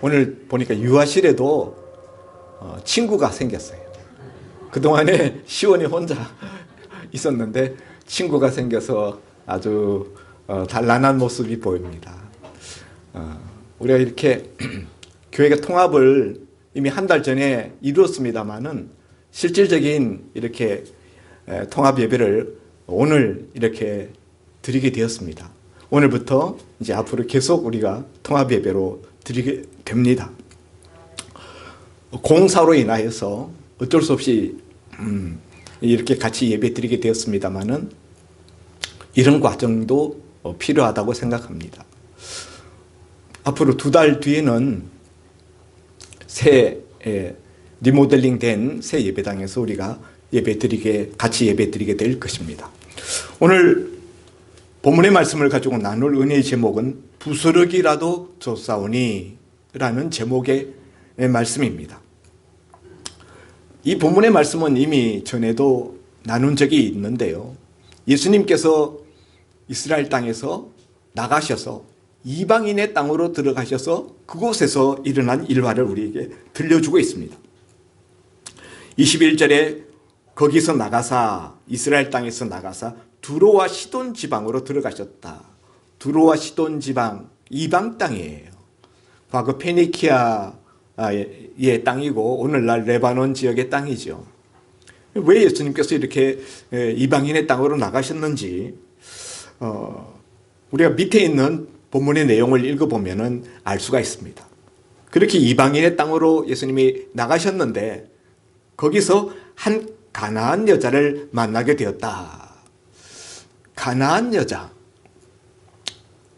오늘 보니까 유아실에도 친구가 생겼어요. 그동안에 시원이 혼자 있었는데 친구가 생겨서 아주 단란한 모습이 보입니다. 우리가 이렇게 교회가 통합을 이미 한 달 전에 이루었습니다만은 실질적인 이렇게 통합 예배를 오늘 이렇게 드리게 되었습니다. 오늘부터 이제 앞으로 계속 우리가 통합 예배로 드리게 됩니다. 공사로 인하여서 어쩔 수 없이 이렇게 같이 예배 드리게 되었습니다만은 이런 과정도 필요하다고 생각합니다. 앞으로 2달 뒤에는 새 리모델링 된 새 예배당에서 우리가 같이 예배 드리게 될 것입니다. 오늘 본문의 말씀을 가지고 나눌 은혜의 제목은 부스러기라도 줬사오니 라는 제목의 말씀입니다. 이 본문의 말씀은 이미 전에도 나눈 적이 있는데요. 예수님께서 이스라엘 땅에서 나가셔서 이방인의 땅으로 들어가셔서 그곳에서 일어난 일화를 우리에게 들려주고 있습니다. 21절에 거기서 나가사 이스라엘 땅에서 나가사 두로와 시돈 지방으로 들어가셨다. 두로와 시돈 지방 이방 땅이에요. 과거 페니키아의 땅이고 오늘날 레바논 지역의 땅이죠. 왜 예수님께서 이렇게 이방인의 땅으로 나가셨는지 우리가 밑에 있는 본문의 내용을 읽어보면 알 수가 있습니다. 그렇게 이방인의 땅으로 예수님이 나가셨는데 거기서 한 가나안 여자를 만나게 되었다. 가나안 여자,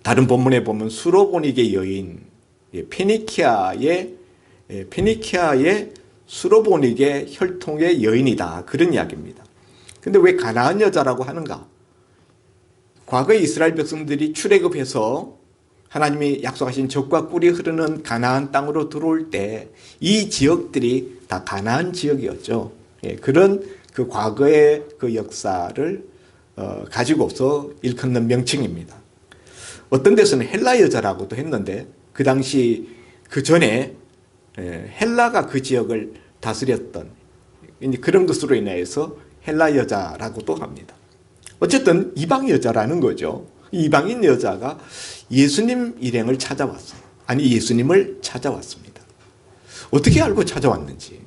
다른 본문에 보면 수로보닉의 여인, 페니키아의 수로보닉의 혈통의 여인이다. 그런 이야기입니다. 근데 왜 가나안 여자라고 하는가? 과거에 이스라엘 백성들이 출애굽해서 하나님이 약속하신 젖과 꿀이 흐르는 가나안 땅으로 들어올 때 이 지역들이 다 가나안 지역이었죠. 그런 그 과거의 그 역사를 가지고서 일컫는 명칭입니다. 어떤 데서는 헬라 여자라고도 했는데 그 당시 그 전에 헬라가 그 지역을 다스렸던 그런 것으로 인해서 헬라 여자라고도 합니다. 어쨌든 이방 여자라는 거죠. 이방인 여자가 예수님 일행을 찾아왔어요. 아니 예수님을 찾아왔습니다. 어떻게 알고 찾아왔는지.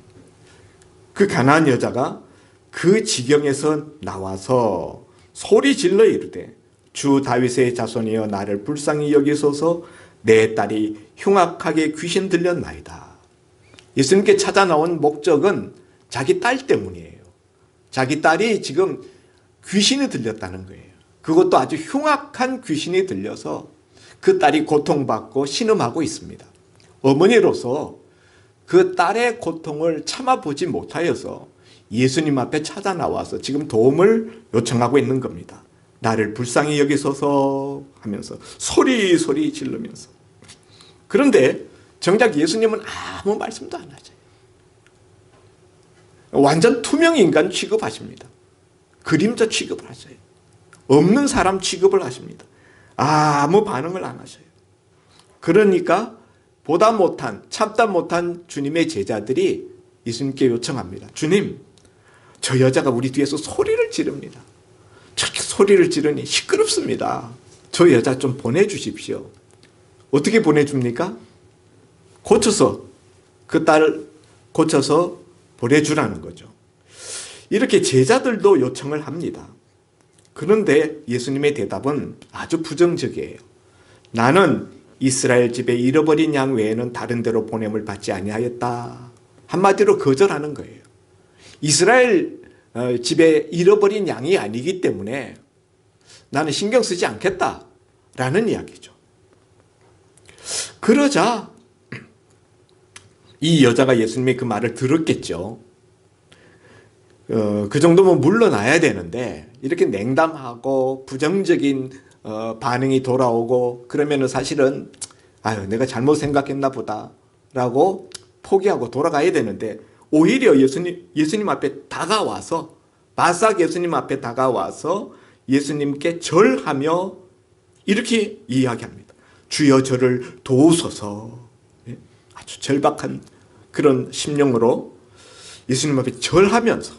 그 가나안 여자가 그 지경에서 나와서 소리 질러 이르되 주 다윗의 자손이여 나를 불쌍히 여기소서 내 딸이 흉악하게 귀신 들렸나이다. 예수님께 찾아 나온 목적은 자기 딸 때문이에요. 자기 딸이 지금 귀신이 들렸다는 거예요. 그것도 아주 흉악한 귀신이 들려서 그 딸이 고통받고 신음하고 있습니다. 어머니로서 그 딸의 고통을 참아보지 못하여서 예수님 앞에 찾아 나와서 지금 도움을 요청하고 있는 겁니다. 나를 불쌍히 여기소서 하면서 소리 지르면서. 그런데 정작 예수님은 아무 말씀도 안 하죠. 완전 투명 인간 취급하십니다. 그림자 취급을 하셔요. 없는 사람 취급을 하십니다. 아무 반응을 안 하셔요. 그러니까 참다 못한 주님의 제자들이 예수님께 요청합니다. 주님, 저 여자가 우리 뒤에서 소리를 지릅니다. 저렇게 소리를 지르니 시끄럽습니다. 저 여자 좀 보내주십시오. 어떻게 보내줍니까? 고쳐서 그 딸을 고쳐서 보내주라는 거죠. 이렇게 제자들도 요청을 합니다. 그런데 예수님의 대답은 아주 부정적이에요. 나는 이스라엘 집에 잃어버린 양 외에는 다른 데로 보냄을 받지 아니하였다. 한마디로 거절하는 거예요. 이스라엘 집에 잃어버린 양이 아니기 때문에 나는 신경 쓰지 않겠다라는 이야기죠. 그러자 이 여자가 예수님의 그 말을 들었겠죠. 그 정도면 물러나야 되는데 이렇게 냉담하고 부정적인 반응이 돌아오고 그러면은 사실은 내가 잘못 생각했나 보다 라고 포기하고 돌아가야 되는데 오히려 예수님 앞에 다가와서 바싹 예수님 앞에 다가와서 예수님께 절하며 이렇게 이야기합니다. 주여 저를 도우소서. 아주 절박한 그런 심령으로 예수님 앞에 절하면서,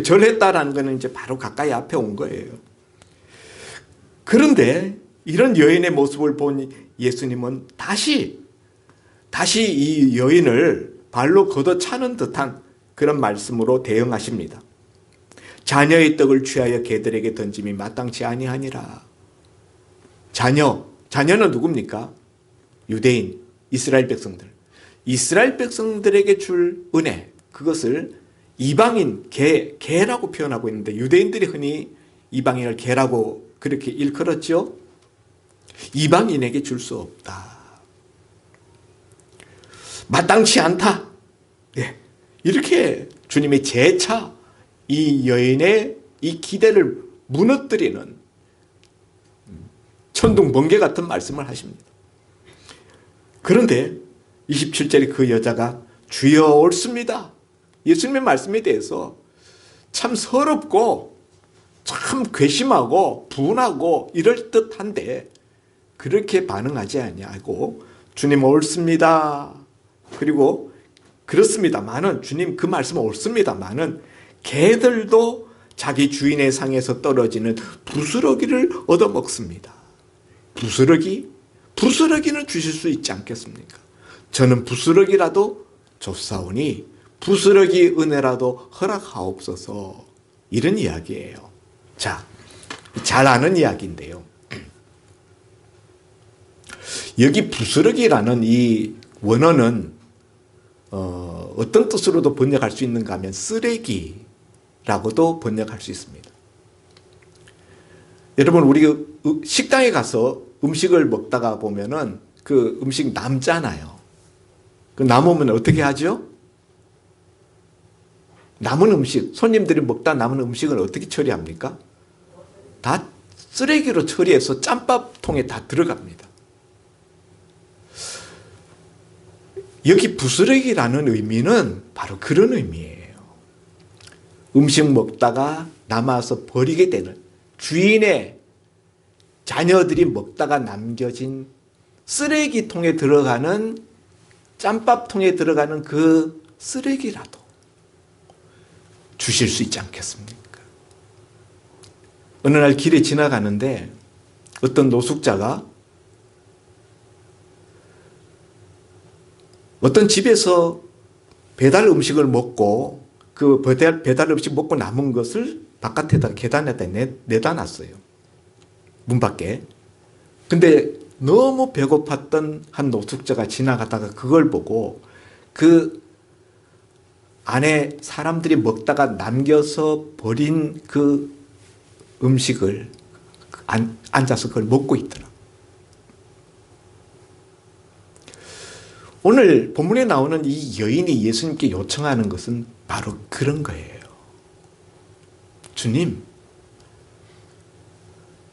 절했다라는 것은 이제 바로 가까이 앞에 온 거예요. 그런데 이런 여인의 모습을 본 예수님은 다시 이 여인을 발로 걷어차는 듯한 그런 말씀으로 대응하십니다. 자녀의 떡을 취하여 개들에게 던짐이 마땅치 아니하니라. 자녀는 누굽니까? 유대인, 이스라엘 백성들. 이스라엘 백성들에게 줄 은혜, 그것을 이방인, 개라고 표현하고 있는데, 유대인들이 흔히 이방인을 개라고 그렇게 일컬었죠. 이방인에게 줄 수 없다. 마땅치 않다. 네. 이렇게 주님의 재차 이 여인의 이 기대를 무너뜨리는 천둥 번개 같은 말씀을 하십니다. 그런데 27절에 그 여자가 주여 옳습니다. 예수님의 말씀에 대해서 참 서럽고 참 괘씸하고 분하고 이럴 듯한데 그렇게 반응하지 아니하고 주님 옳습니다. 그리고 그렇습니다마는, 주님 그 말씀은 옳습니다마는 개들도 자기 주인의 상에서 떨어지는 부스러기를 얻어먹습니다. 부스러기는 주실 수 있지 않겠습니까? 저는 부스러기라도 줬사오니 부스러기 은혜라도 허락하옵소서. 이런 이야기예요. 자, 잘 아는 이야기인데요. 여기 부스러기라는 이 원어는 어떤 뜻으로도 번역할 수 있는가 하면 쓰레기라고도 번역할 수 있습니다. 여러분, 우리 식당에 가서 음식을 먹다가 보면은 그 음식 남잖아요. 그 남으면 어떻게 하죠? 남은 음식, 손님들이 먹다 남은 음식을 어떻게 처리합니까? 다 쓰레기로 처리해서 짬밥통에 다 들어갑니다. 여기 부스러기라는 의미는 바로 그런 의미예요. 음식 먹다가 남아서 버리게 되는, 주인의 자녀들이 먹다가 남겨진 쓰레기통에 들어가는, 짬밥통에 들어가는 그 쓰레기라도 주실 수 있지 않겠습니까? 어느 날 길에 지나가는데 어떤 노숙자가 어떤 집에서 배달 음식을 먹고 그 배달 음식 먹고 남은 것을 바깥에다 계단에다 내다 놨어요. 문 밖에. 근데 너무 배고팠던 한 노숙자가 지나가다가 그걸 보고 그 안에 사람들이 먹다가 남겨서 버린 그 음식을 앉아서 그걸 먹고 있더라. 오늘 본문에 나오는 이 여인이 예수님께 요청하는 것은 바로 그런 거예요. 주님,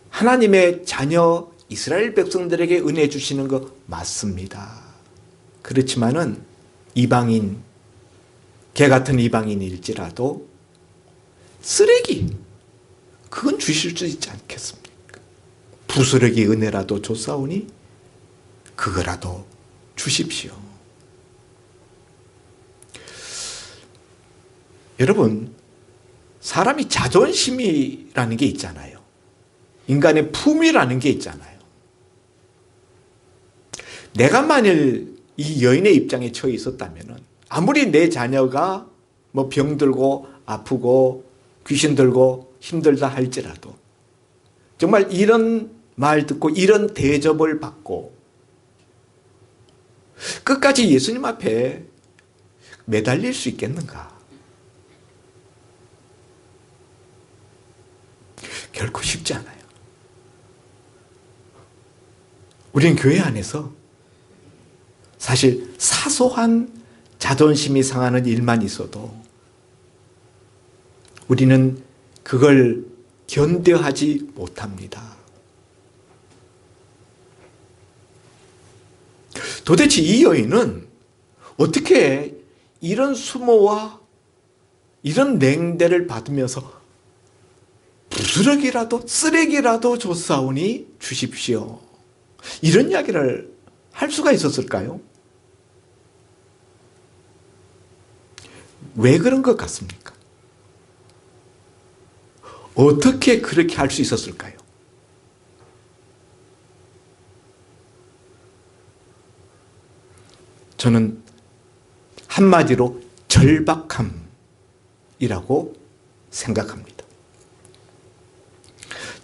하나님의 자녀 이스라엘 백성들에게 은혜 주시는 거 맞습니다. 그렇지만은 이방인, 개 같은 이방인일지라도 쓰레기, 그건 주실 수 있지 않겠습니까? 부스러기 은혜라도 줬사오니 그거라도 주십시오. 여러분, 사람이 자존심이라는 게 있잖아요. 인간의 품이라는 게 있잖아요. 내가 만일 이 여인의 입장에 처해 있었다면 아무리 내 자녀가 뭐 병들고 아프고 귀신 들고 힘들다 할지라도 정말 이런 말 듣고 이런 대접을 받고 끝까지 예수님 앞에 매달릴 수 있겠는가? 결코 쉽지 않아요. 우리는 교회 안에서 사실 사소한 자존심이 상하는 일만 있어도 우리는 그걸 견뎌하지 못합니다. 도대체 이 여인은 어떻게 이런 수모와 이런 냉대를 받으면서 부스러기라도 쓰레기라도 줬사오니 주십시오, 이런 이야기를 할 수가 있었을까요? 왜 그런 것 같습니까? 어떻게 그렇게 할 수 있었을까요? 저는 한마디로 절박함이라고 생각합니다.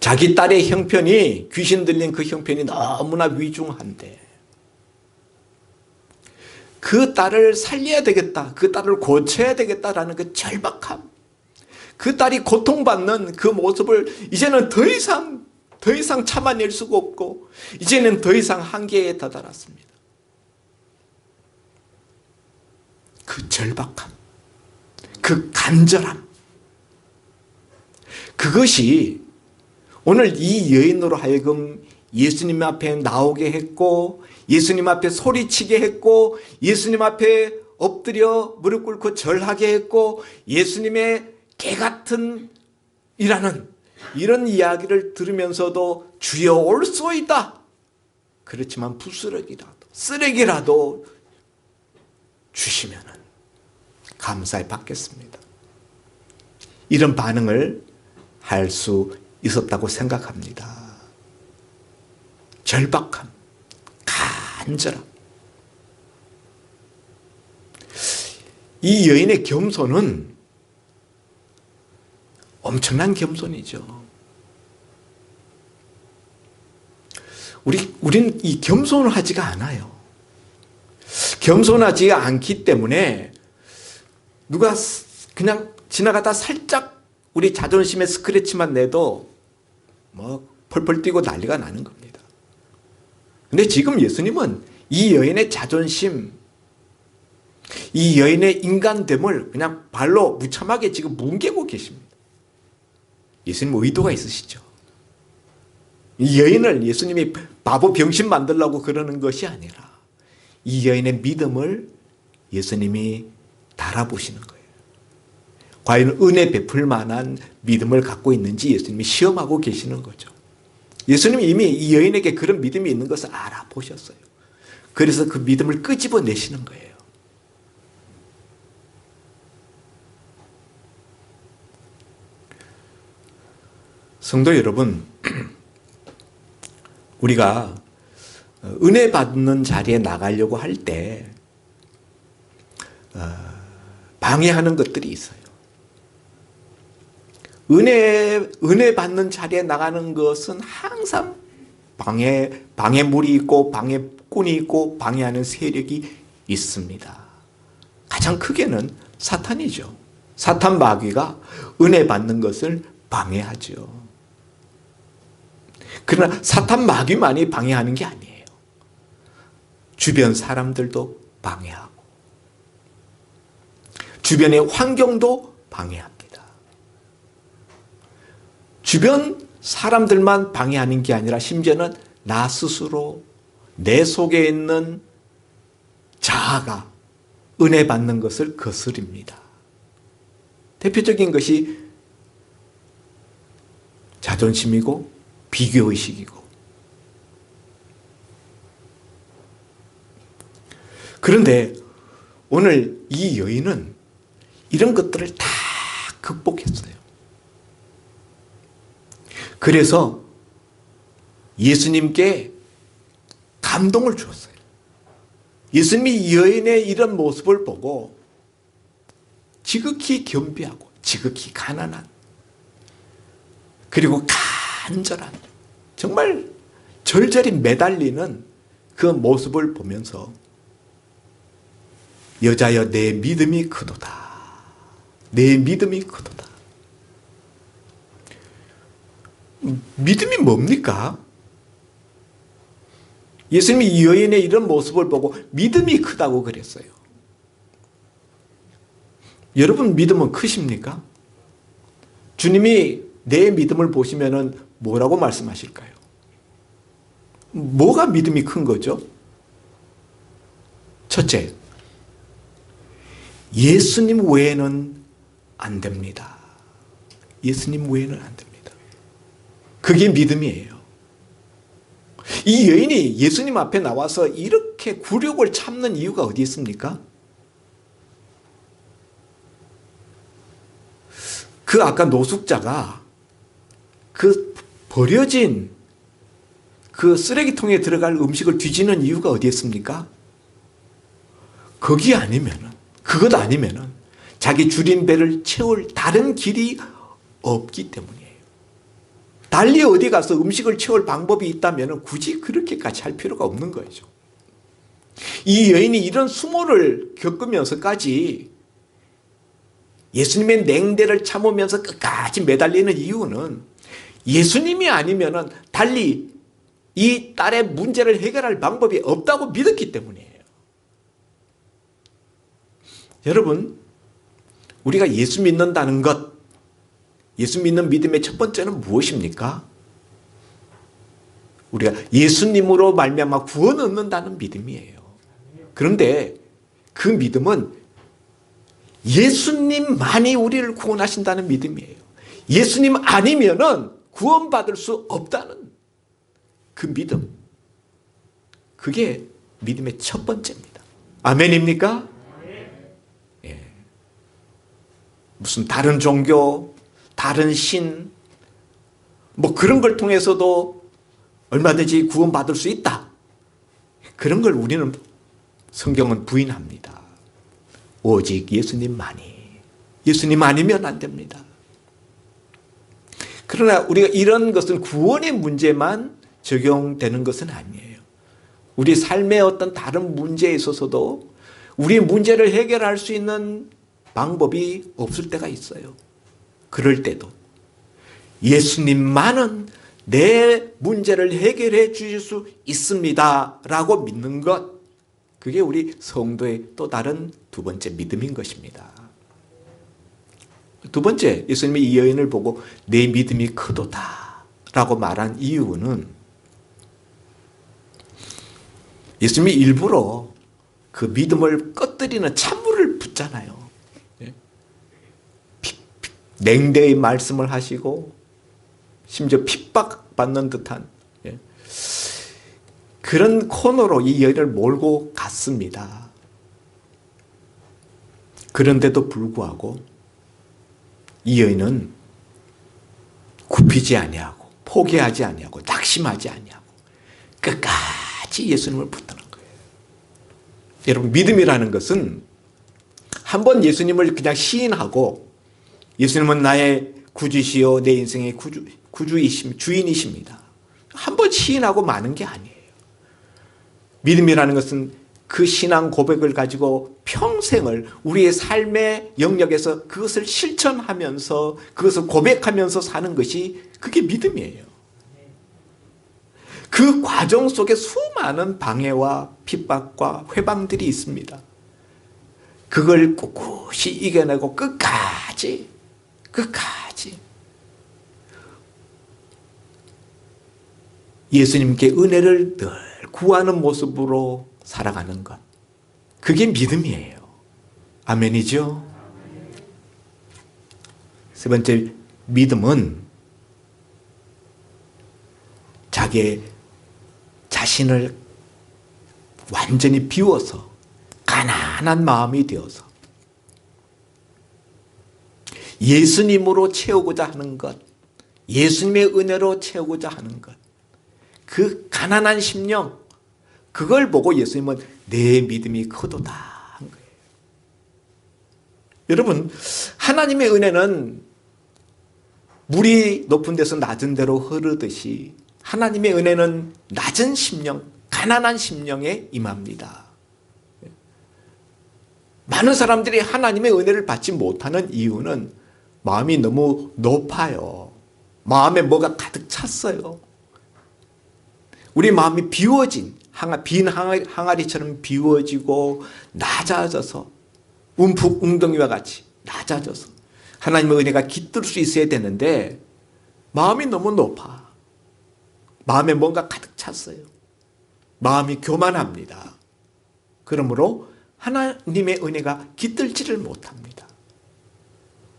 자기 딸의 형편이, 귀신 들린 그 형편이 너무나 위중한데 그 딸을 살려야 되겠다, 그 딸을 고쳐야 되겠다라는 그 절박함, 그 딸이 고통받는 그 모습을 이제는 더 이상 참아낼 수가 없고 이제는 더 이상 한계에 다다랐습니다. 그 절박함, 그 간절함, 그것이 오늘 이 여인으로 하여금 예수님 앞에 나오게 했고 예수님 앞에 소리치게 했고 예수님 앞에 엎드려 무릎 꿇고 절하게 했고 예수님의 개같은 이라는 이런 이야기를 들으면서도 주여 올소이다. 그렇지만 부스러기라도 쓰레기라도 주시면 감사히 받겠습니다. 이런 반응을 할 수 있었다고 생각합니다. 절박함, 간절함. 이 여인의 겸손은 엄청난 겸손이죠. 우리는 이 겸손을 하지가 않아요. 겸손하지 않기 때문에 누가 그냥 지나가다 살짝 우리 자존심에 스크래치만 내도 뭐 펄펄 뛰고 난리가 나는 겁니다. 근데 지금 예수님은 이 여인의 자존심, 이 여인의 인간됨을 그냥 발로 무참하게 지금 뭉개고 계십니다. 예수님 의도가 있으시죠. 이 여인을 예수님이 바보 병신 만들려고 그러는 것이 아니라 이 여인의 믿음을 예수님이 달아보시는 거예요. 과연 은혜 베풀 만한 믿음을 갖고 있는지 예수님이 시험하고 계시는 거죠. 예수님이 이미 이 여인에게 그런 믿음이 있는 것을 알아보셨어요. 그래서 그 믿음을 끄집어내시는 거예요. 성도 여러분, 우리가 은혜 받는 자리에 나가려고 할 때 방해하는 것들이 있어요. 은혜 받는 자리에 나가는 것은 항상 방해물이 있고 방해꾼이 있고 방해하는 세력이 있습니다. 가장 크게는 사탄이죠. 사탄 마귀가 은혜 받는 것을 방해하죠. 그러나 사탄 마귀만이 방해하는 게 아니에요. 주변 사람들도 방해하고 주변의 환경도 방해합니다. 주변 사람들만 방해하는 게 아니라 심지어는 나 스스로 내 속에 있는 자아가 은혜 받는 것을 거스립니다. 대표적인 것이 자존심이고 비교의식이고, 그런데 오늘 이 여인은 이런 것들을 다 극복했어요. 그래서 예수님께 감동을 주었어요. 예수님이 이 여인의 이런 모습을 보고 지극히 겸비하고 지극히 가난한 그리고 간절한 정말 절절히 매달리는 그 모습을 보면서 여자여 내 믿음이 크도다. 내 믿음이 크도다. 믿음이 뭡니까? 예수님이 이 여인의 이런 모습을 보고 믿음이 크다고 그랬어요. 여러분 믿음은 크십니까? 주님이 내 믿음을 보시면은 뭐라고 말씀하실까요? 뭐가 믿음이 큰 거죠? 첫째, 예수님 외에는 안 됩니다. 예수님 외에는 안 됩니다. 그게 믿음이에요. 이 여인이 예수님 앞에 나와서 이렇게 굴욕을 참는 이유가 어디 있습니까? 그 아까 노숙자가 그 버려진 그 쓰레기통에 들어갈 음식을 뒤지는 이유가 어디 있습니까? 거기 아니면은, 그것 아니면은 자기 줄인 배를 채울 다른 길이 없기 때문이에요. 달리 어디 가서 음식을 채울 방법이 있다면 굳이 그렇게까지 할 필요가 없는 거죠. 이 여인이 이런 수모를 겪으면서까지 예수님의 냉대를 참으면서 끝까지 매달리는 이유는 예수님이 아니면은 달리 이 딸의 문제를 해결할 방법이 없다고 믿었기 때문이에요. 여러분, 우리가 예수 믿는다는 것, 예수 믿는 믿음의 첫 번째는 무엇입니까? 우리가 예수님으로 말미암아 구원 얻는다는 믿음이에요. 그런데 그 믿음은 예수님만이 우리를 구원하신다는 믿음이에요. 예수님 아니면은 구원받을 수 없다는 그 믿음. 그게 믿음의 첫 번째입니다. 아멘입니까? 예. 무슨 다른 종교, 다른 신, 뭐 그런 걸 통해서도 얼마든지 구원받을 수 있다. 그런 걸 우리는 성경은 부인합니다. 오직 예수님만이. 예수님 아니면 안 됩니다. 그러나 우리가 이런 것은 구원의 문제만 적용되는 것은 아니에요. 우리 삶의 어떤 다른 문제에 있어서도 우리 문제를 해결할 수 있는 방법이 없을 때가 있어요. 그럴 때도 예수님만은 내 문제를 해결해 주실 수 있습니다 라고 믿는 것, 그게 우리 성도의 또 다른 두 번째 믿음인 것입니다. 두 번째, 예수님이 이 여인을 보고 내 믿음이 크도다 라고 말한 이유는 예수님이 일부러 그 믿음을 꺼뜨리는 찬물을 붓잖아요. 냉대의 말씀을 하시고 심지어 핍박받는 듯한 그런 코너로 이 여인을 몰고 갔습니다. 그런데도 불구하고 이 여인은 굽히지 아니하고 포기하지 아니하고 낙심하지 아니하고 끝까지 예수님을 붙드는 거예요. 여러분, 믿음이라는 것은 한번 예수님을 그냥 시인하고 예수님은 나의 구주시요 내 인생의 주인이십니다. 한번 시인하고 마는 게 아니에요. 믿음이라는 것은 그 신앙 고백을 가지고 평생을 우리의 삶의 영역에서 그것을 실천하면서 그것을 고백하면서 사는 것이 그게 믿음이에요. 그 과정 속에 수많은 방해와 핍박과 회방들이 있습니다. 그걸 꿋꿋이 이겨내고 끝까지 예수님께 은혜를 늘 구하는 모습으로 살아가는 것, 그게 믿음이에요. 아멘이죠? 세 번째, 믿음은 자기의 자신을 완전히 비워서 가난한 마음이 되어서 예수님으로 채우고자 하는 것, 예수님의 은혜로 채우고자 하는 것, 그 가난한 심령, 그걸 보고 예수님은 내 믿음이 크도다 한 거예요. 여러분, 하나님의 은혜는 물이 높은 데서 낮은 데로 흐르듯이 하나님의 은혜는 낮은 심령, 가난한 심령에 임합니다. 많은 사람들이 하나님의 은혜를 받지 못하는 이유는 마음이 너무 높아요. 마음에 뭐가 가득 찼어요. 우리 마음이 비워진, 빈 항아리처럼 비워지고 낮아져서 움푹 웅덩이와 같이 낮아져서 하나님의 은혜가 깃들 수 있어야 되는데 마음이 너무 높아. 마음에 뭔가 가득 찼어요. 마음이 교만합니다. 그러므로 하나님의 은혜가 깃들지를 못합니다.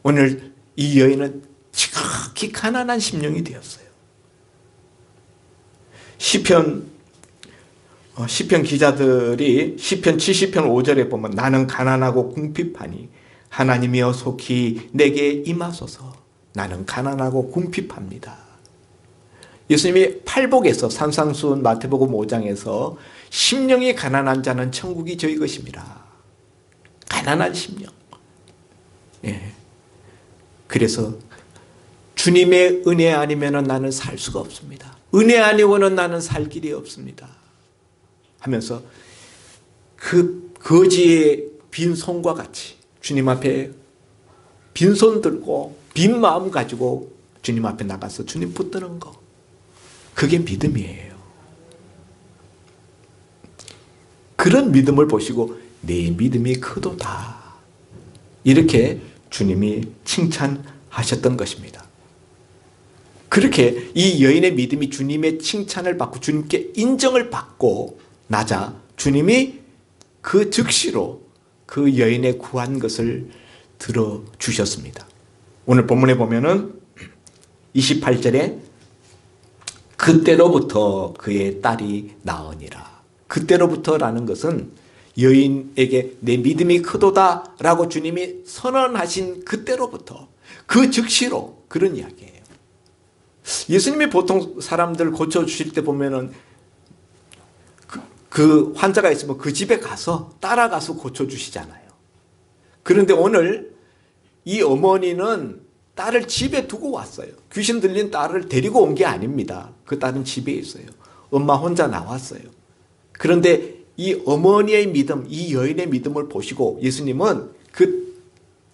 오늘 이 여인은 지극히 가난한 심령이 되었어요. 시편 기자들이 시편 70편 5절에 보면 나는 가난하고 궁핍하니 하나님이여 속히 내게 임하소서. 나는 가난하고 궁핍합니다. 예수님이 팔복에서 산상수훈 마태복음 5장에서 심령이 가난한 자는 천국이 저희 것입니다. 가난한 심령. 예. 그래서 주님의 은혜 아니면 나는 살 수가 없습니다. 은혜 아니고는 나는 살 길이 없습니다. 하면서 그 거지의 빈손과 같이 주님 앞에 빈손 들고 빈 마음 가지고 주님 앞에 나가서 주님 붙드는 거, 그게 믿음이에요. 그런 믿음을 보시고 내 믿음이 크도다, 이렇게 주님이 칭찬하셨던 것입니다. 그렇게 이 여인의 믿음이 주님의 칭찬을 받고 주님께 인정을 받고 나자 주님이 그 즉시로 그 여인의 구한 것을 들어주셨습니다. 오늘 본문에 보면은 28절에 그때로부터 그의 딸이 나으니라. 그때로부터라는 것은 여인에게 내 믿음이 크도다 라고 주님이 선언하신 그때로부터, 그 즉시로, 그런 이야기예요. 예수님이 보통 사람들 고쳐주실 때 보면은 그 환자가 있으면 그 집에 가서 따라가서 고쳐주시잖아요. 그런데 오늘 이 어머니는 딸을 집에 두고 왔어요. 귀신 들린 딸을 데리고 온 게 아닙니다. 그 딸은 집에 있어요. 엄마 혼자 나왔어요. 그런데 이 어머니의 믿음, 이 여인의 믿음을 보시고 예수님은 그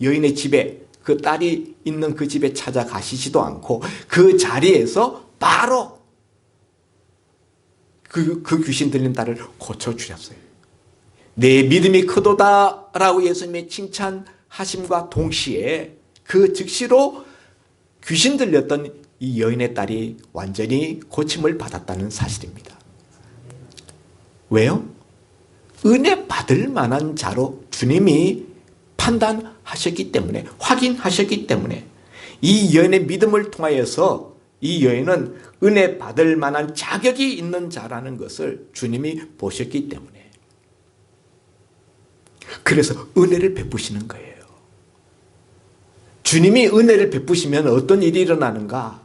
여인의 집에, 그 딸이 있는 그 집에 찾아가시지도 않고 그 자리에서 바로 그 귀신 들린 딸을 고쳐주셨어요. 내 믿음이 크도다 라고 예수님이 칭찬하심과 동시에 그 즉시로 귀신 들렸던 이 여인의 딸이 완전히 고침을 받았다는 사실입니다. 왜요? 은혜 받을 만한 자로 주님이 판단하셨기 때문에, 확인하셨기 때문에 이 여인의 믿음을 통하여서 이 여인은 은혜 받을 만한 자격이 있는 자라는 것을 주님이 보셨기 때문에, 그래서 은혜를 베푸시는 거예요. 주님이 은혜를 베푸시면 어떤 일이 일어나는가?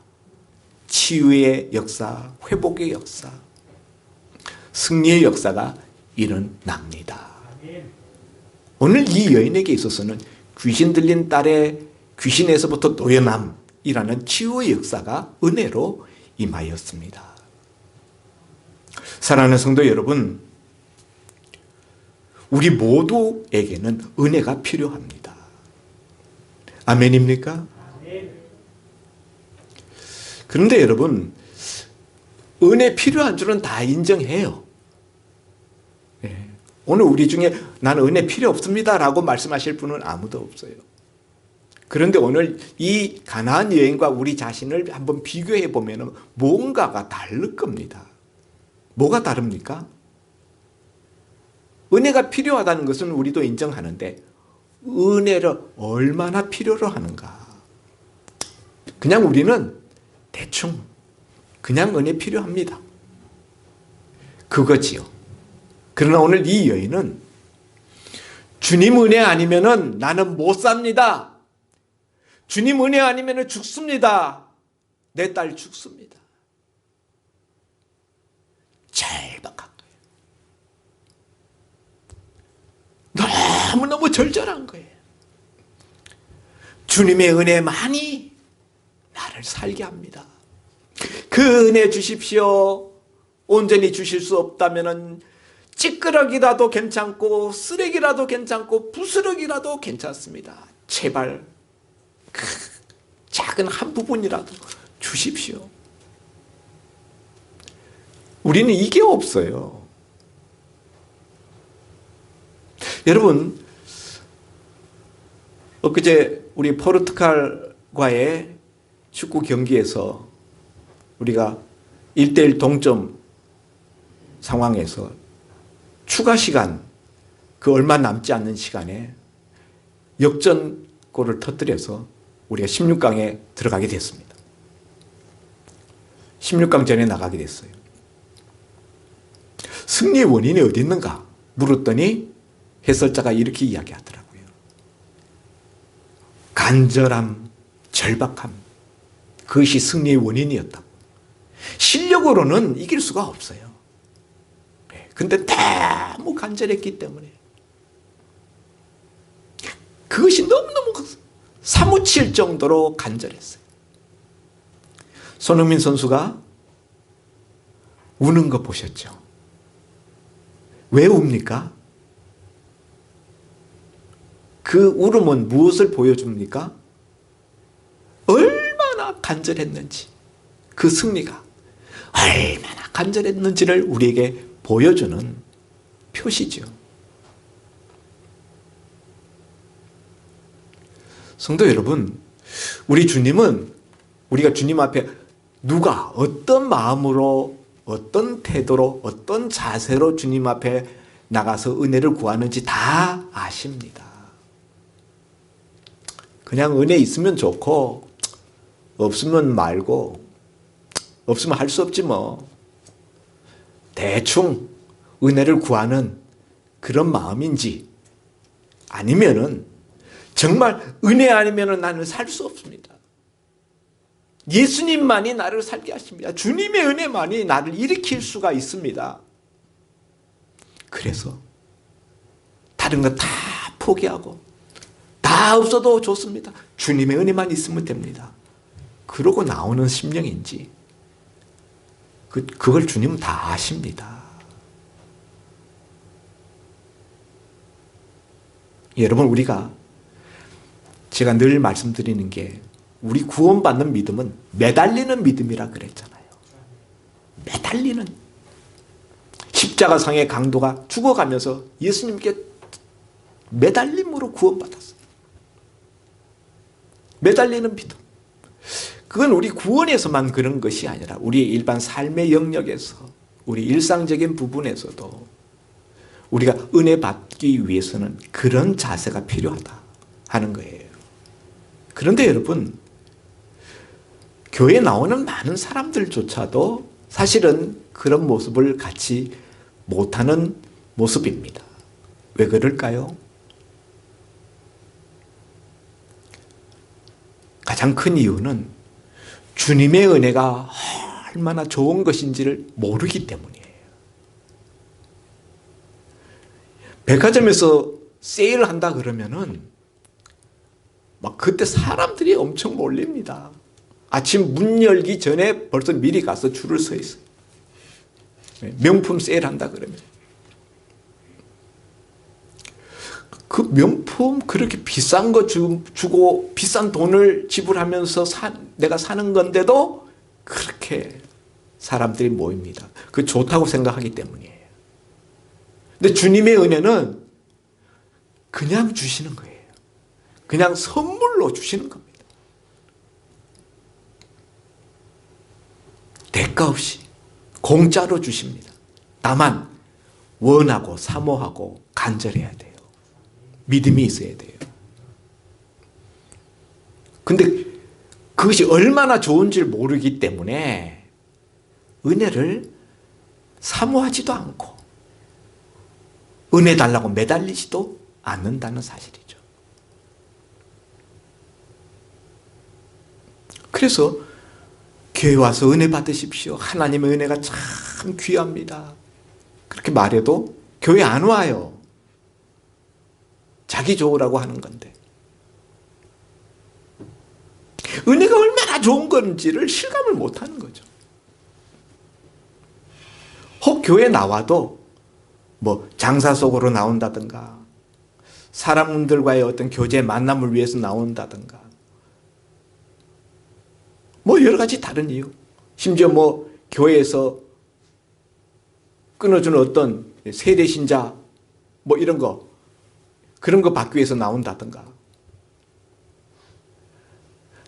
치유의 역사, 회복의 역사, 승리의 역사가 일어납니다. 오늘 이 여인에게 있어서는 귀신 들린 딸의 귀신에서부터 노연함이라는 치유의 역사가 은혜로 임하였습니다. 사랑하는 성도 여러분, 우리 모두에게는 은혜가 필요합니다. 아멘입니까? 그런데 여러분, 은혜 필요한 줄은 다 인정해요. 오늘 우리 중에 나는 은혜 필요 없습니다 라고 말씀하실 분은 아무도 없어요. 그런데 오늘 이 가나안 여인과 우리 자신을 한번 비교해 보면 뭔가가 다를 겁니다. 뭐가 다릅니까? 은혜가 필요하다는 것은 우리도 인정하는데 은혜를 얼마나 필요로 하는가? 그냥 우리는 대충 그냥 은혜 필요합니다. 그거지요. 그러나 오늘 이 여인은 주님 은혜 아니면은 나는 못 삽니다. 주님 은혜 아니면은 죽습니다. 내 딸 죽습니다. 절박한 거예요. 너무너무 절절한 거예요. 주님의 은혜만이 나를 살게 합니다. 그 은혜 주십시오. 온전히 주실 수 없다면은 찌끄러기라도 괜찮고 쓰레기라도 괜찮고 부스러기라도 괜찮습니다. 제발 그 작은 한 부분이라도 주십시오. 우리는 이게 없어요. 여러분, 엊그제 우리 포르투갈과의 축구 경기에서 우리가 1대1 동점 상황에서 추가 시간, 그 얼마 남지 않는 시간에 역전골을 터뜨려서 우리가 16강에 들어가게 됐습니다. 16강 전에 나가게 됐어요. 승리의 원인이 어디 있는가 물었더니 해설자가 이렇게 이야기하더라고요. 간절함, 절박함, 그것이 승리의 원인이었다. 실력으로는 이길 수가 없어요. 근데 너무 간절했기 때문에 그것이 너무너무 사무칠 정도로 간절했어요. 손흥민 선수가 우는 거 보셨죠? 왜 웁니까? 그 울음은 무엇을 보여줍니까? 얼마나 간절했는지, 그 승리가 얼마나 간절했는지를 우리에게 보여주는 표시죠. 성도 여러분, 우리 주님은 우리가 주님 앞에 누가 어떤 마음으로, 어떤 태도로, 어떤 자세로 주님 앞에 나가서 은혜를 구하는지 다 아십니다. 그냥 은혜 있으면 좋고 없으면 말고, 없으면 할 수 없지 뭐. 대충 은혜를 구하는 그런 마음인지, 아니면은 정말 은혜 아니면은 나는 살 수 없습니다. 예수님만이 나를 살게 하십니다. 주님의 은혜만이 나를 일으킬 수가 있습니다. 그래서 다른 거 다 포기하고 다 없어도 좋습니다. 주님의 은혜만 있으면 됩니다. 그러고 나오는 심령인지 그걸 주님은 다 아십니다. 여러분, 제가 늘 말씀드리는 게, 우리 구원받는 믿음은 매달리는 믿음이라 그랬잖아요. 매달리는. 십자가상의 강도가 죽어가면서 예수님께 매달림으로 구원받았어요. 매달리는 믿음. 그건 우리 구원에서만 그런 것이 아니라 우리의 일반 삶의 영역에서, 우리 일상적인 부분에서도 우리가 은혜 받기 위해서는 그런 자세가 필요하다 하는 거예요. 그런데 여러분, 교회에 나오는 많은 사람들조차도 사실은 그런 모습을 갖지 못하는 모습입니다. 왜 그럴까요? 가장 큰 이유는 주님의 은혜가 얼마나 좋은 것인지를 모르기 때문이에요. 백화점에서 세일을 한다 그러면은 막 그때 사람들이 엄청 몰립니다. 아침 문 열기 전에 벌써 미리 가서 줄을 서 있어요. 명품 세일한다 그러면. 그 명품 그렇게 비싼 거 주고 비싼 돈을 지불하면서 내가 사는 건데도 그렇게 사람들이 모입니다. 그 좋다고 생각하기 때문이에요. 근데 주님의 은혜는 그냥 주시는 거예요. 그냥 선물로 주시는 겁니다. 대가 없이 공짜로 주십니다. 다만 원하고 사모하고 간절해야 돼요. 믿음이 있어야 돼요. 근데 그것이 얼마나 좋은지를 모르기 때문에 은혜를 사모하지도 않고 은혜 달라고 매달리지도 않는다는 사실이죠. 그래서 교회 와서 은혜 받으십시오. 하나님의 은혜가 참 귀합니다. 그렇게 말해도 교회 안 와요. 자기 좋으라고 하는 건데. 은혜가 얼마나 좋은 건지를 실감을 못하는 거죠. 혹 교회 나와도 뭐 장사 속으로 나온다든가, 사람들과의 어떤 교제 만남을 위해서 나온다든가, 뭐 여러 가지 다른 이유, 심지어 뭐 교회에서 끊어주는 어떤 세대신자 뭐 이런 거, 그런 거 받기 위해서 나온다든가,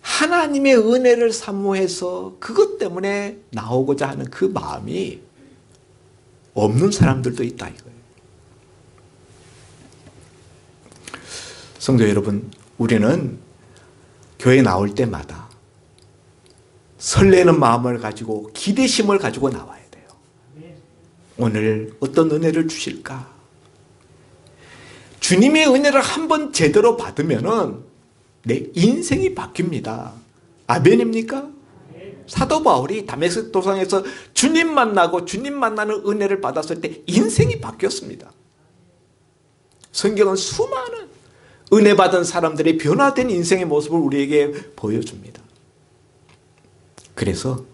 하나님의 은혜를 사모해서 그것 때문에 나오고자 하는 그 마음이 없는 사람들도 있다 이거예요. 성도 여러분, 우리는 교회에 나올 때마다 설레는 마음을 가지고 기대심을 가지고 나와야 돼요. 오늘 어떤 은혜를 주실까? 주님의 은혜를 한번 제대로 받으면은 내 인생이 바뀝니다. 아멘입니까? 사도 바울이 다메섹 도상에서 주님 만나고 주님 만나는 은혜를 받았을 때 인생이 바뀌었습니다. 성경은 수많은 은혜 받은 사람들의 변화된 인생의 모습을 우리에게 보여줍니다. 그래서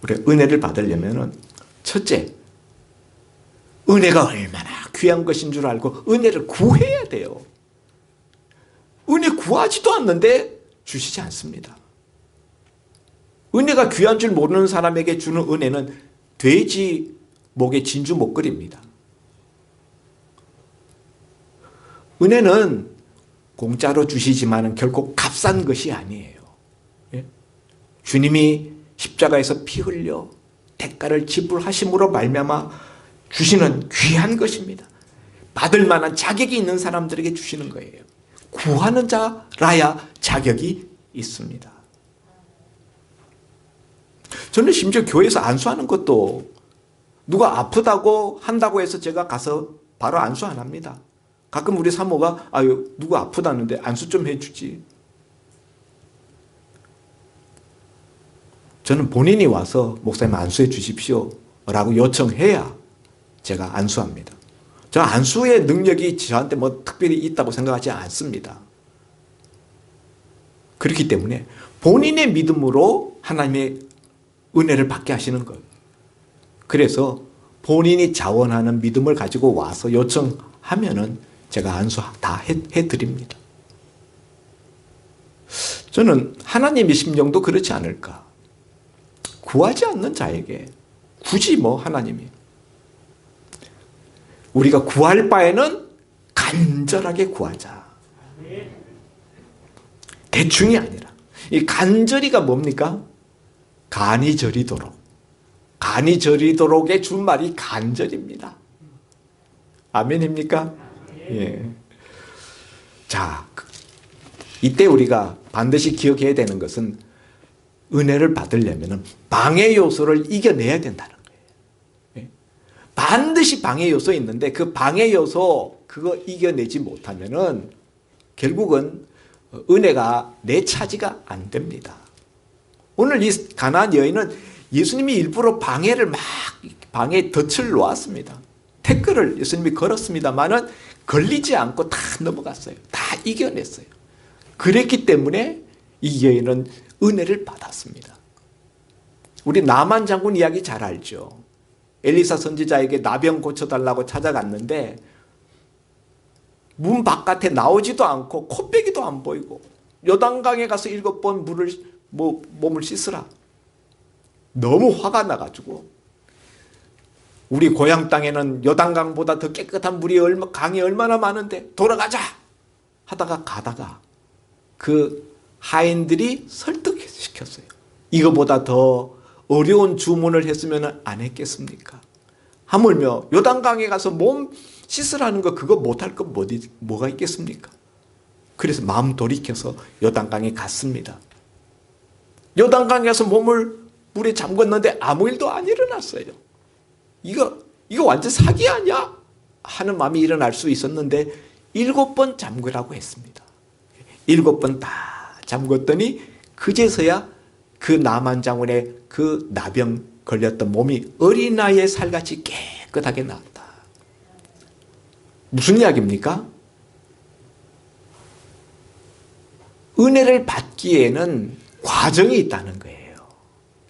우리가 은혜를 받으려면 첫째, 은혜가 얼마나 귀한 것인 줄 알고 은혜를 구해야 돼요. 은혜 구하지도 않는데 주시지 않습니다. 은혜가 귀한 줄 모르는 사람에게 주는 은혜는 돼지 목에 진주 목걸이입니다. 은혜는 공짜로 주시지만 결코 값싼 것이 아니에요. 예? 주님이 십자가에서 피 흘려 대가를 지불하심으로 말미암아 주시는 귀한 것입니다. 받을 만한 자격이 있는 사람들에게 주시는 거예요. 구하는 자라야 자격이 있습니다. 저는 심지어 교회에서 안수하는 것도 누가 아프다고 한다고 해서 제가 가서 바로 안수 안 합니다. 가끔 우리 사모가 누구 아프다는데 안수 좀 해주지. 저는 본인이 와서 목사님 안수해 주십시오 라고 요청해야 제가 안수합니다. 저 안수의 능력이 저한테 뭐 특별히 있다고 생각하지 않습니다. 그렇기 때문에 본인의 믿음으로 하나님의 은혜를 받게 하시는 거예요. 그래서 본인이 자원하는 믿음을 가지고 와서 요청하면은 제가 안수 다 해드립니다. 저는 하나님의 심정도 그렇지 않을까. 구하지 않는 자에게 굳이 하나님이 우리가 구할 바에는 간절하게 구하자. 대충이 아니라. 이 간절히가 뭡니까? 간이 저리도록. 간이 저리도록의 준말이 간절입니다. 아멘입니까? 예. 자, 이때 우리가 반드시 기억해야 되는 것은 은혜를 받으려면 방해 요소를 이겨내야 된다는 거예요. 예. 반드시 방해 요소 있는데 그 방해 요소 그거 이겨내지 못하면은 결국은 은혜가 내 차지가 안 됩니다. 오늘 이 가나안 여인은 예수님이 일부러 방해 덫을 놓았습니다. 태클을 예수님이 걸었습니다만은 걸리지 않고 다 넘어갔어요. 다 이겨냈어요. 그랬기 때문에 이 여인은 은혜를 받았습니다. 우리 나만 장군 이야기 잘 알죠. 엘리사 선지자에게 나병 고쳐달라고 찾아갔는데 문 바깥에 나오지도 않고 코빼기도 안 보이고 요단강에 가서 7번 몸을 씻으라. 너무 화가 나가지고 우리 고향 땅에는 요단강보다 더 깨끗한 물이 강이 얼마나 많은데 돌아가자 하다가 가다가 그 하인들이 설득시켰어요. 이거보다 더 어려운 주문을 했으면 안 했겠습니까? 하물며 요단강에 가서 몸 씻으라는 거 그거 못할 건 뭐가 있겠습니까? 그래서 마음 돌이켜서 요단강에 갔습니다. 요단강에 가서 몸을 물에 잠궜는데 아무 일도 안 일어났어요. 이거 완전 사기 아니야? 하는 마음이 일어날 수 있었는데 7번 잠그라고 했습니다. 7번 다 잠궜더니 그제서야 그 나만 장군의 그 나병 걸렸던 몸이 어린아이의 살같이 깨끗하게 나왔다. 무슨 이야기입니까? 은혜를 받기에는 과정이 있다는 거예요.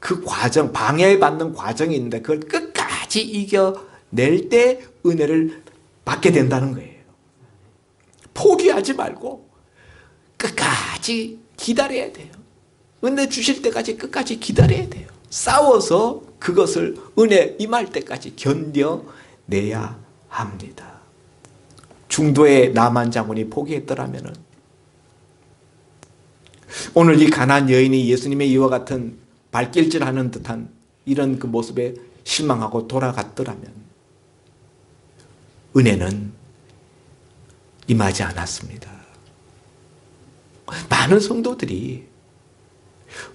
그 과정, 방해받는 과정이 있는데 그걸 끝까지 이겨낼 때 은혜를 받게 된다는 거예요. 포기하지 말고 끝까지 기다려야 돼요. 은혜 주실 때까지 끝까지 기다려야 돼요. 싸워서 그것을 은혜 임할 때까지 견뎌내야 합니다. 중도의 나만 장군이 포기했더라면은 오늘 이 가나안 여인이 예수님의 이와 같은 발길질하는 듯한 이런 그 모습에 실망하고 돌아갔더라면 은혜는 임하지 않았습니다. 많은 성도들이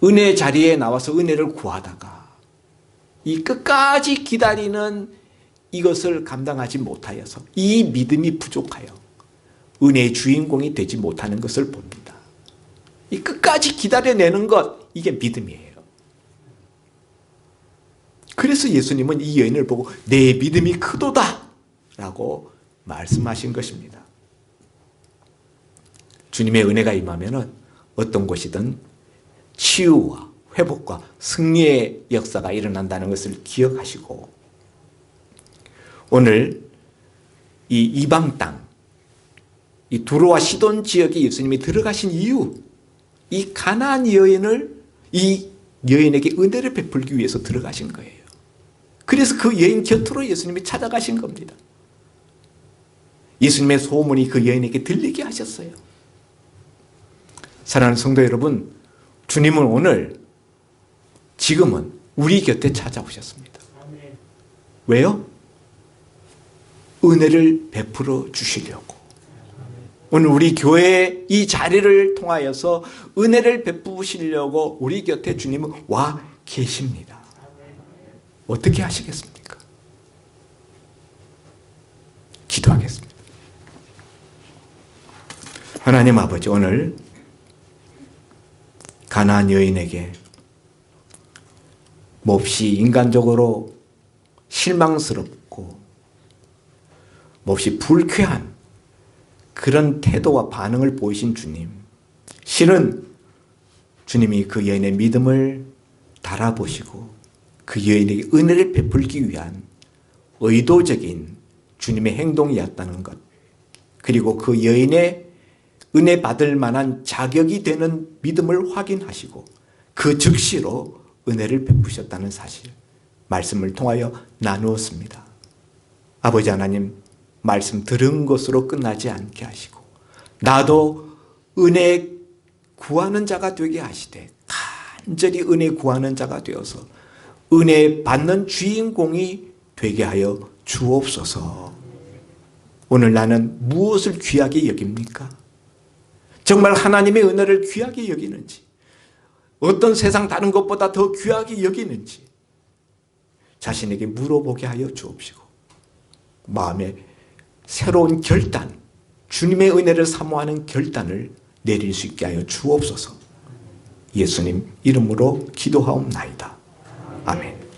은혜 자리에 나와서 은혜를 구하다가 이 끝까지 기다리는 이것을 감당하지 못하여서 이 믿음이 부족하여 은혜의 주인공이 되지 못하는 것을 봅니다. 이 끝까지 기다려내는 것, 이게 믿음이에요. 그래서 예수님은 이 여인을 보고 내 믿음이 크도다 라고 말씀하신 것입니다. 주님의 은혜가 임하면 어떤 곳이든 치유와 회복과 승리의 역사가 일어난다는 것을 기억하시고, 오늘 이 이방 땅, 이 두로와 시돈 지역에 예수님이 들어가신 이유, 이 가나안 여인을, 이 여인에게 은혜를 베풀기 위해서 들어가신 거예요. 그래서 그 여인 곁으로 예수님이 찾아가신 겁니다. 예수님의 소문이 그 여인에게 들리게 하셨어요. 사랑하는 성도 여러분, 주님은 오늘 지금은 우리 곁에 찾아오셨습니다. 왜요? 은혜를 베풀어 주시려고. 오늘 우리 교회 이 자리를 통하여서 은혜를 베푸시려고 우리 곁에 주님은 와 계십니다. 어떻게 하시겠습니까? 기도하겠습니다. 하나님 아버지, 오늘 가나안 여인에게 몹시 인간적으로 실망스럽고 몹시 불쾌한 그런 태도와 반응을 보이신 주님, 실은 주님이 그 여인의 믿음을 달아보시고 그 여인에게 은혜를 베풀기 위한 의도적인 주님의 행동이었다는 것, 그리고 그 여인의 은혜 받을 만한 자격이 되는 믿음을 확인하시고 그 즉시로 은혜를 베푸셨다는 사실, 말씀을 통하여 나누었습니다. 아버지 하나님, 말씀 들은 것으로 끝나지 않게 하시고 나도 은혜 구하는 자가 되게 하시되 간절히 은혜 구하는 자가 되어서 은혜 받는 주인공이 되게 하여 주옵소서. 오늘 나는 무엇을 귀하게 여깁니까? 정말 하나님의 은혜를 귀하게 여기는지, 어떤 세상 다른 것보다 더 귀하게 여기는지 자신에게 물어보게 하여 주옵시고 마음에 새로운 결단, 주님의 은혜를 사모하는 결단을 내릴 수 있게 하여 주옵소서. 예수님 이름으로 기도하옵나이다. 아멘.